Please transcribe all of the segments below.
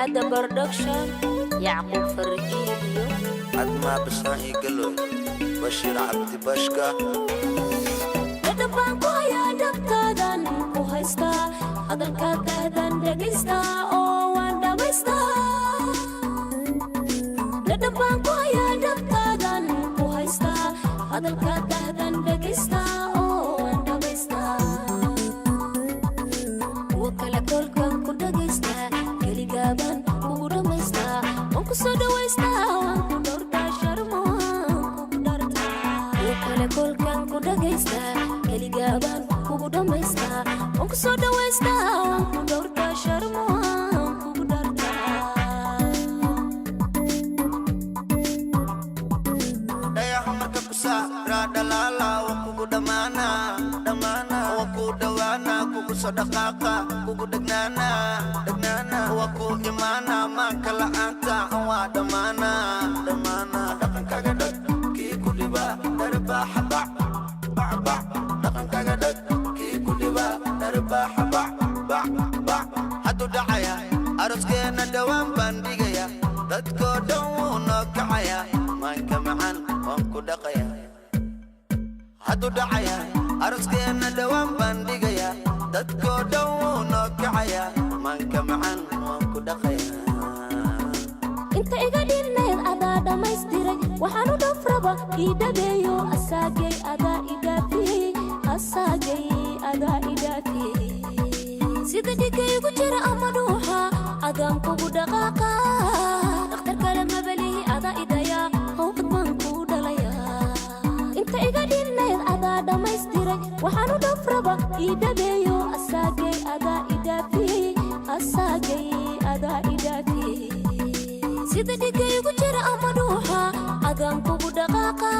هذا برودكشن يعقوب فرجيليو عدما بساني قلو بشير عبد بشكا لدبان كويا دبتادان كوهيستا هذا كاتهدان دقيستا او واندا ويستا لدبان كويا دبتادان كوهيستا هذا كاتهدان دقيستا او واندا ويستا وكلا كلكم كدقيستا كلي قابان ورميستا وانكو صدا ويستا وانكو دورتا شرمو وانكو دارتا وكلا كلكم كدقيستا كلي قابان ورميستا وانكو صدا ويستا وانكو دورتا شرمو وانكو دارتا Daya hamaka kusa rada lala waku damana waku dawana kuku sadakaka kuku dagnana waku imana makala anta awa damana dakan kagadak ki kudiba darba haba ba dakan kagadak ki kudiba darba haba ba hadu dacaya aroskeena dhawaan bandhigaya dadkoo dhan wuu noo kacaya maanka macaan waan ku dhaqaya hadduu dhacaya aroskeena dhawaan bandhigaya dadkoo dhan wuu noo kacaya maanka macaan waan ku dhaqaya inta iga dhinayd adaa dhammaystiray waxaanu dhafraba ii dhabeeyo asaagay adaa idhaafiyey sida dhigaygu jira ama dhuuxa adaan kugu dhaqaaqa dhakhtar kale mabalihi adaa idaya howqad baan kuu dhalaya inta iga dhinayd adaa dhammaystiray waxaanu dhafraba ii dhabeeyo asaagay adaa idhaafiyey sida dhigaygu jira ama dhuuxa adaan kugu dhaqaaqa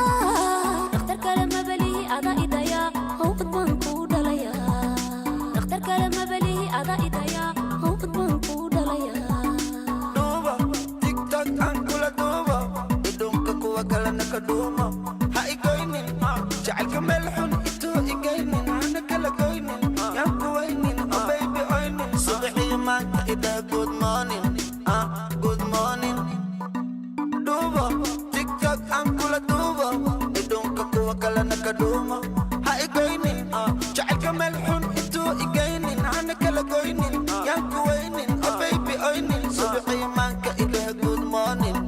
dhakhtar kale mabalihi adaa idaya howqad baan kuu dhalaya dhakhtar kale mabalihi adaa idaya howqad baan kuu dhalaya duuba tiktok aan kula duuba idhunka kuwa kalena ka dhuuma ha igoynin jacaylka meel xun itoo igaynin hana kala goynin yaan kuwaynin oo baybi oynin subaxii maanta idhaa good morning good morning duuba tiktok aan kula duuba idhunka kuwa kalena ka dhuuma ha igoynin jacaylka meel xun itoo igaynin hana kala goynin yaan kuwaynin oo baybi oynin subaxii maanka idhaa good morning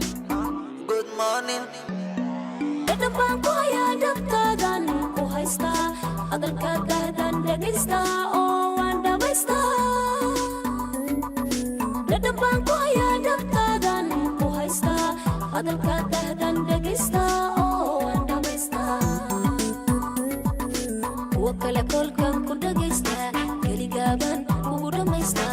good morning dadabaan ku hayaa dabtaadan ku haysta hadalka dahdan dhegaysta oo waan dhamaysta dadabaan ku hayaa dabtaadan ku haysta hadalka dahdan dhegaysta oo waan dhamaysta kuwa kale kolkan ku dhegaysta keligaaban kugu dhamaysta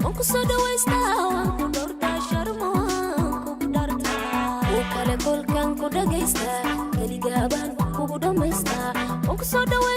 waan ku soo dhawaysta waan ku dhowrtaa sharmo waan kugu dhartaa kuwa kale kolkan ku dhegaysta keligaaban kugu dhamaysta waan ku soo dhawaysta